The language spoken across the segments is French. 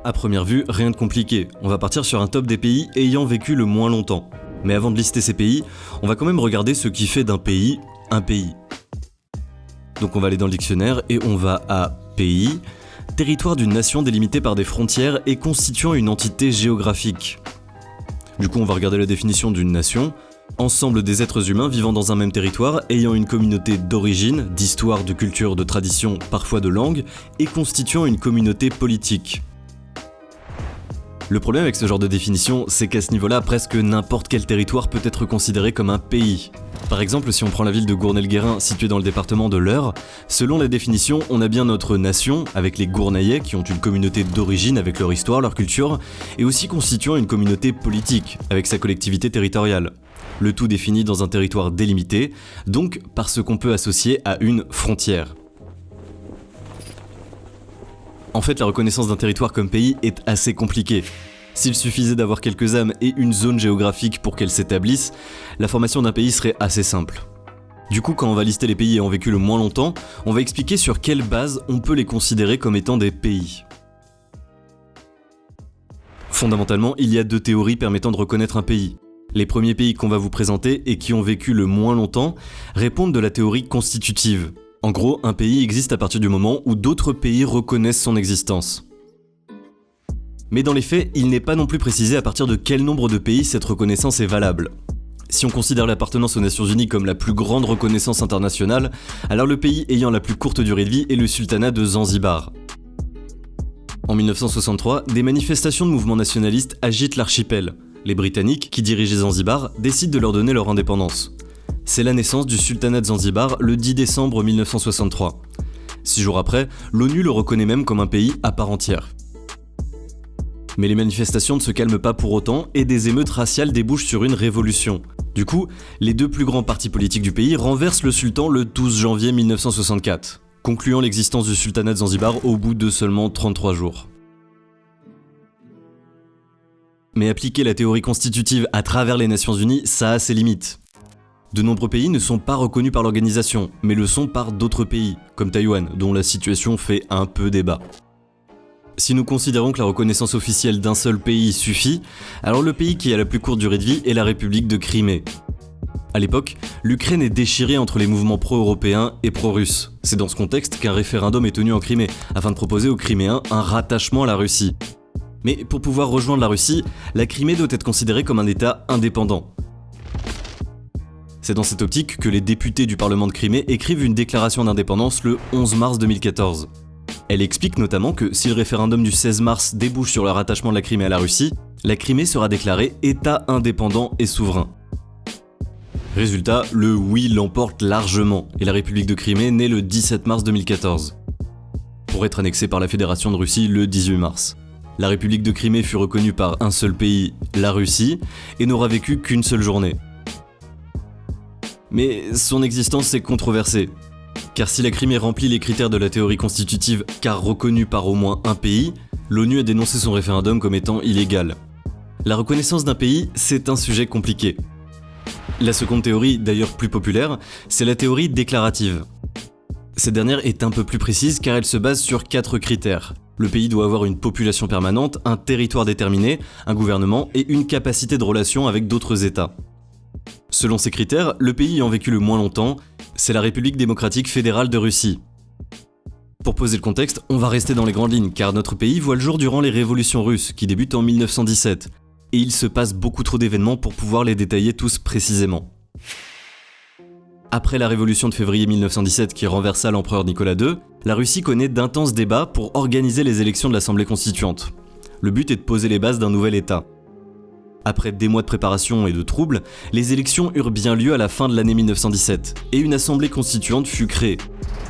À première vue, rien de compliqué, on va partir sur un top des pays ayant vécu le moins longtemps. Mais avant de lister ces pays, on va quand même regarder ce qui fait d'un pays un pays. Donc on va aller dans le dictionnaire et on va à pays, territoire d'une nation délimitée par des frontières et constituant une entité géographique. Du coup on va regarder la définition d'une nation, ensemble des êtres humains vivant dans un même territoire, ayant une communauté d'origine, d'histoire, de culture, de tradition, parfois de langue, et constituant une communauté politique. Le problème avec ce genre de définition, c'est qu'à ce niveau-là, presque n'importe quel territoire peut être considéré comme un pays. Par exemple, si on prend la ville de Gournay-le-Guérin, située dans le département de l'Eure, selon la définition, on a bien notre nation, avec les Gournayais qui ont une communauté d'origine avec leur histoire, leur culture, et aussi constituant une communauté politique, avec sa collectivité territoriale. Le tout défini dans un territoire délimité, donc par ce qu'on peut associer à une frontière. En fait, la reconnaissance d'un territoire comme pays est assez compliquée. S'il suffisait d'avoir quelques âmes et une zone géographique pour qu'elle s'établisse, la formation d'un pays serait assez simple. Du coup, quand on va lister les pays ayant vécu le moins longtemps, on va expliquer sur quelle base on peut les considérer comme étant des pays. Fondamentalement, il y a deux théories permettant de reconnaître un pays. Les premiers pays qu'on va vous présenter et qui ont vécu le moins longtemps répondent de la théorie constitutive. En gros, un pays existe à partir du moment où d'autres pays reconnaissent son existence. Mais dans les faits, il n'est pas non plus précisé à partir de quel nombre de pays cette reconnaissance est valable. Si on considère l'appartenance aux Nations Unies comme la plus grande reconnaissance internationale, alors le pays ayant la plus courte durée de vie est le sultanat de Zanzibar. En 1963, des manifestations de mouvements nationalistes agitent l'archipel. Les Britanniques, qui dirigeaient Zanzibar, décident de leur donner leur indépendance. C'est la naissance du sultanat de Zanzibar le 10 décembre 1963. 6 jours après, l'ONU le reconnaît même comme un pays à part entière. Mais les manifestations ne se calment pas pour autant et des émeutes raciales débouchent sur une révolution. Du coup, les deux plus grands partis politiques du pays renversent le sultan le 12 janvier 1964, concluant l'existence du sultanat de Zanzibar au bout de seulement 33 jours. Mais appliquer la théorie constitutive à travers les Nations Unies, ça a ses limites. De nombreux pays ne sont pas reconnus par l'organisation, mais le sont par d'autres pays, comme Taïwan, dont la situation fait un peu débat. Si nous considérons que la reconnaissance officielle d'un seul pays suffit, alors le pays qui a la plus courte durée de vie est la République de Crimée. À l'époque, l'Ukraine est déchirée entre les mouvements pro-européens et pro-russes. C'est dans ce contexte qu'un référendum est tenu en Crimée, afin de proposer aux Criméens un rattachement à la Russie. Mais pour pouvoir rejoindre la Russie, la Crimée doit être considérée comme un État indépendant. C'est dans cette optique que les députés du Parlement de Crimée écrivent une déclaration d'indépendance le 11 mars 2014. Elle explique notamment que si le référendum du 16 mars débouche sur le rattachement de la Crimée à la Russie, la Crimée sera déclarée État indépendant et souverain. Résultat, le oui l'emporte largement, et la République de Crimée naît le 17 mars 2014, pour être annexée par la Fédération de Russie le 18 mars. La République de Crimée fut reconnue par un seul pays, la Russie, et n'aura vécu qu'une seule journée. Mais son existence est controversée, car si la Crimée remplit les critères de la théorie constitutive car reconnue par au moins un pays, l'ONU a dénoncé son référendum comme étant illégal. La reconnaissance d'un pays, c'est un sujet compliqué. La seconde théorie, d'ailleurs plus populaire, c'est la théorie déclarative. Cette dernière est un peu plus précise car elle se base sur 4 critères. Le pays doit avoir une population permanente, un territoire déterminé, un gouvernement et une capacité de relation avec d'autres États. Selon ces critères, le pays ayant vécu le moins longtemps, c'est la République démocratique fédérale de Russie. Pour poser le contexte, on va rester dans les grandes lignes, car notre pays voit le jour durant les révolutions russes, qui débutent en 1917, et il se passe beaucoup trop d'événements pour pouvoir les détailler tous précisément. Après la révolution de février 1917 qui renversa l'empereur Nicolas II, la Russie connaît d'intenses débats pour organiser les élections de l'Assemblée constituante. Le but est de poser les bases d'un nouvel État. Après des mois de préparation et de troubles, les élections eurent bien lieu à la fin de l'année 1917, et une assemblée constituante fut créée.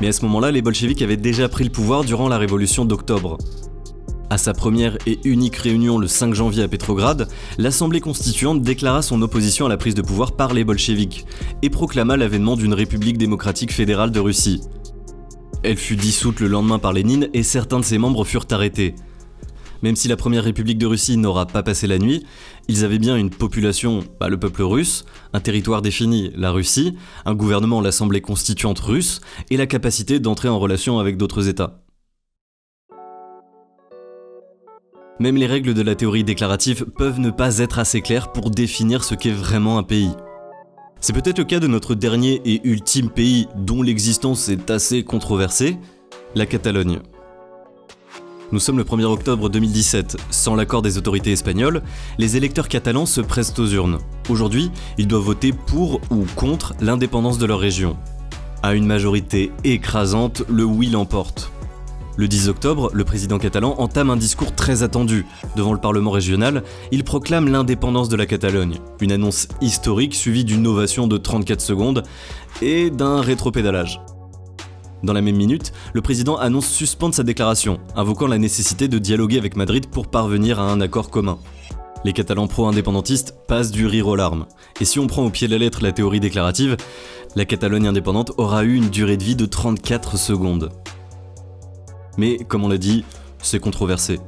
Mais à ce moment-là, les bolcheviks avaient déjà pris le pouvoir durant la révolution d'octobre. À sa première et unique réunion le 5 janvier à Petrograd, l'assemblée constituante déclara son opposition à la prise de pouvoir par les bolcheviks, et proclama l'avènement d'une République démocratique fédérale de Russie. Elle fut dissoute le lendemain par Lénine et certains de ses membres furent arrêtés. Même si la première République de Russie n'aura pas passé la nuit, ils avaient bien une population, le peuple russe, un territoire défini, la Russie, un gouvernement, l'Assemblée constituante russe, et la capacité d'entrer en relation avec d'autres États. Même les règles de la théorie déclarative peuvent ne pas être assez claires pour définir ce qu'est vraiment un pays. C'est peut-être le cas de notre dernier et ultime pays dont l'existence est assez controversée, la Catalogne. Nous sommes le 1er octobre 2017. Sans l'accord des autorités espagnoles, les électeurs catalans se pressent aux urnes. Aujourd'hui, ils doivent voter pour ou contre l'indépendance de leur région. À une majorité écrasante, le oui l'emporte. Le 10 octobre, le président catalan entame un discours très attendu. Devant le Parlement régional, il proclame l'indépendance de la Catalogne. Une annonce historique suivie d'une ovation de 34 secondes et d'un rétropédalage. Dans la même minute, le président annonce suspendre sa déclaration, invoquant la nécessité de dialoguer avec Madrid pour parvenir à un accord commun. Les Catalans pro-indépendantistes passent du rire aux larmes. Et si on prend au pied de la lettre la théorie déclarative, la Catalogne indépendante aura eu une durée de vie de 34 secondes. Mais, comme on l'a dit, c'est controversé.